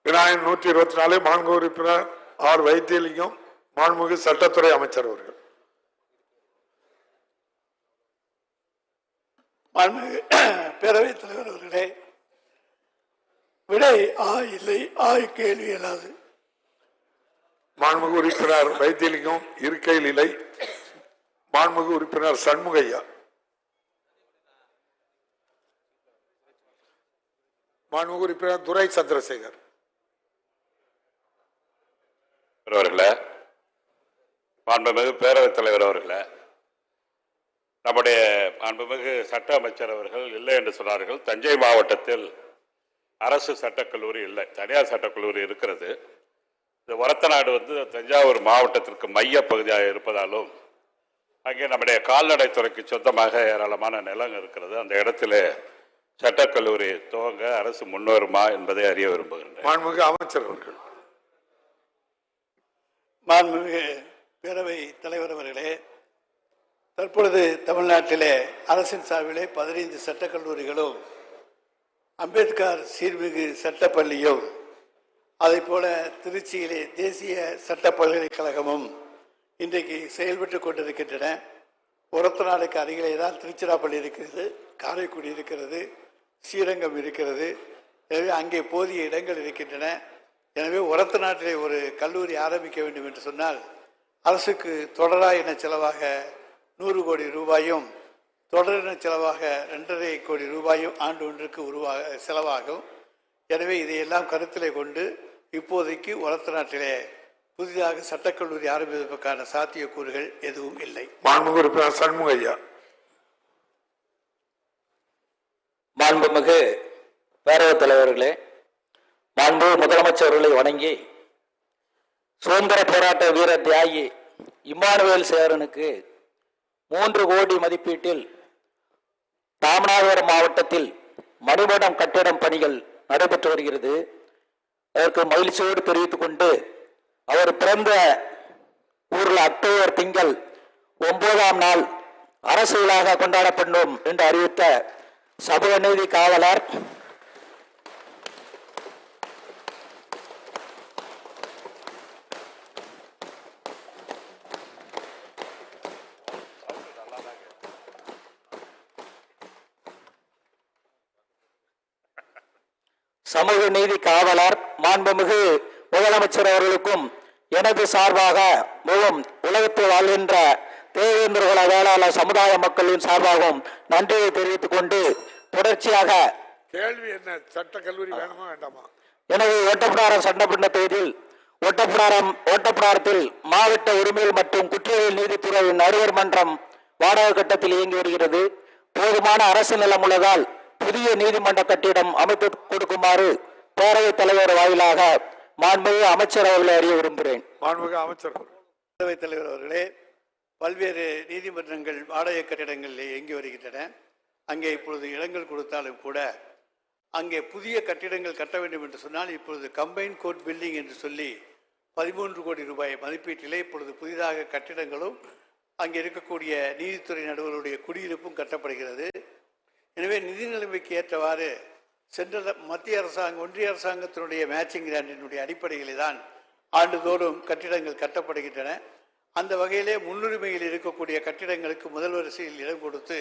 விநாயகன் 124 மாண்புமிகு உறுப்பினர் ஆர் வைத்தியலிங்கம் மாண்புமிகு சட்டத்துறை அமைச்சர் அவர்கள். மாண்புமிகு பேரவைத் தலைவர் அவர்களே, விடை ஆ இல்லை, ஆ கேள்வி இயலாது. மாண்புமிகு உறுப்பினர் வைத்தியலிங்கம் இருக்கையில் இல்லை. மாண்புமிகு உறுப்பினர் சண்முகையா. மாண்புமிகு உறுப்பினர் துரை சந்திரசேகர் அவர்களே, மாண்புமிகு பேரவைத் தலைவர் அவர்களே, நம்முடைய மாண்புமிகு சட்ட அமைச்சர் அவர்கள் இல்லை என்று சொன்னார்கள். தஞ்சை மாவட்டத்தில் அரசு சட்டக்கல்லூரி இல்லை, தனியார் சட்டக்கல்லூரி இருக்கிறது. இந்த ஒரத்தநாடு தஞ்சாவூர் மாவட்டத்திற்கு மைய பகுதியாக இருப்பதாலும் அங்கே நம்முடைய கால்நடைத்துறைக்கு சொந்தமாக ஏராளமான நிலம் இருக்கிறது. அந்த இடத்துல சட்டக்கல்லூரி துவங்க அரசு முன்வருமா என்பதை அறிய விரும்புகின்றேன். மாண்புமிகு அமைச்சர் அவர்கள். மாண்புமிகு பேரவை தலைவர் அவர்களே, தற்பொழுது தமிழ்நாட்டிலே அரசின் சார்பிலே 15 சட்டக்கல்லூரிகளும் அம்பேத்கர் சீர்மிகு சட்டப்பள்ளியும் அதே போல திருச்சியிலே தேசிய சட்ட பல்கலைக்கழகமும் இன்றைக்கு செயல்பட்டு கொண்டிருக்கின்றன. ஒரத்தநாடுக்கு அருகிலே தான் திருச்சிராப்பள்ளி இருக்கிறது, காரைக்குடி இருக்கிறது, ஸ்ரீரங்கம் இருக்கிறது. எனவே அங்கே போதிய இடங்கள் இருக்கின்றன. எனவே ஒரத்தநாட்டிலே ஒரு கல்லூரி ஆரம்பிக்க வேண்டும் என்று சொன்னால் அரசுக்கு தொடராயின செலவாக 100 கோடி ரூபாயும் தொடரின செலவாக 2.5 கோடி ரூபாயும் ஆண்டு ஒன்றுக்கு செலவாகும். எனவே இதையெல்லாம் கருத்திலே கொண்டு இப்போதைக்கு ஒரத்தநாட்டிலே புதிதாக சட்டக்கல்லூரி ஆரம்பிப்பதற்கான சாத்தியக்கூறுகள் எதுவும் இல்லை. மாண்புமிகு உறுப்பினர் சண்முகையா. மாண்புமிகு பேரவைத் தலைவர்களே, மாண்புமிகு முதலமைச்சர்களை வணங்கி சுதந்திர போராட்ட வீர தியாகி இம்மானுவேல் சேரனுக்கு 3 கோடி மதிப்பீட்டில் ராமநாதபுரம் மாவட்டத்தில் மணிமடம் கட்டிடம் பணிகள் நடைபெற்று வருகிறது. அதற்கு மகிழ்ச்சியோடு தெரிவித்துக் கொண்டு, அவர் பிறந்த ஊரில் அக்டோபர் திங்கள் 9ஆம் நாள் அரசு விழாக கொண்டாடப்படும் என்று அறிவித்த சமூக நீதி காவலர் சமூக நீதி காவலர் மாண்புமிகு முதலமைச்சர் அவர்களுக்கும் எனது சார்பாக உலகத்தில் வாழ்கின்ற தேவேந்திரகுல வேளாளர் சமுதாய மக்களின் சார்பாகவும் நன்றியை தெரிவித்துக் கொண்டு, தொடர்ச்சியாக கேள்வி என்ன, சட்ட கல்லூரி வேணுமா வேண்டாமா? எனவே ஒட்டப்பிடாரம் சட்டமன்ற தொகுதியில் ஓட்டப்பிடாரத்தில் மாவட்ட உரிமைகள் மற்றும் குற்றவியல் நீதித்துறையின் நடுவர் மன்றம் வாடகை கட்டத்தில் இயங்கி வருகிறது. போதுமான அரசு நிலம் உள்ளதால் புதிய நீதிமன்ற கட்டிடம் அமைத்து கொடுக்குமாறு பேரவைத் தலைவர் வாயிலாக மாண்புமிகு அமைச்சர் அவர்களை அறிய விரும்புகிறேன். மாண்புமிகு அமைச்சர். பேரவைத் தலைவர் அவர்களே, பல்வேறு நீதிமன்றங்கள் வாடகை கட்டிடங்களில் இயங்கி வருகின்றன. அங்கே இப்பொழுது இடங்கள் கொடுத்தாலும் கூட அங்கே புதிய கட்டிடங்கள் கட்ட வேண்டும் என்று சொன்னால் இப்பொழுது கம்பைன் கோர்ட் பில்டிங் என்று சொல்லி 13 கோடி ரூபாய் மதிப்பீட்டிலே இப்பொழுது புதிதாக கட்டிடங்களும் அங்கே இருக்கக்கூடிய நீதித்துறை நடுவர்களுடைய குடியிருப்பும் கட்டப்படுகிறது. எனவே நிதி நிலைமைக்கு ஏற்றவாறு சென்ற மத்திய அரசாங்கம் ஒன்றிய அரசாங்கத்தினுடைய மேட்சிங் கிராண்டினுடைய அடிப்படையிலே தான் ஆண்டுதோறும் கட்டிடங்கள் கட்டப்படுகின்றன. அந்த வகையிலே முன்னுரிமையில் இருக்கக்கூடிய கட்டிடங்களுக்கு முதல் வரிசையில் இடம் கொடுத்து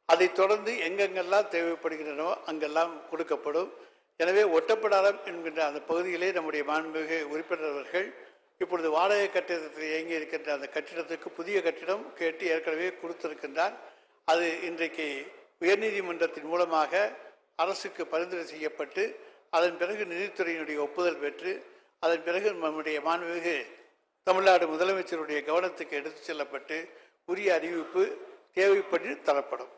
அதைத் தொடர்ந்து எங்கெங்கெல்லாம் தேவைப்படுகின்றனோ அங்கெல்லாம் கொடுக்கப்படும். எனவே ஒட்டப்பிடாரம் என்கின்ற அந்த பகுதியிலே நம்முடைய மாண்புமிகு உறுப்பினர்கள் இப்பொழுது வாடகை கட்டிடத்தில் இயங்கி இருக்கின்ற அந்த கட்டிடத்துக்கு புதிய கட்டிடம் கேட்டு ஏற்கனவே கொடுத்திருக்கின்றார். அது இன்றைக்கு உயர்நீதிமன்றத்தின் மூலமாக அரசுக்கு பரிந்துரை செய்யப்பட்டு அதன் பிறகு நிதித்துறையினுடைய ஒப்புதல் பெற்று அதன் பிறகு நம்முடைய மாண்புமிகு தமிழ்நாடு முதலமைச்சருடைய கவனத்துக்கு எடுத்துச் செல்லப்பட்டு உரிய அறிவிப்பு தேவைப்பட்டு தரப்படும்.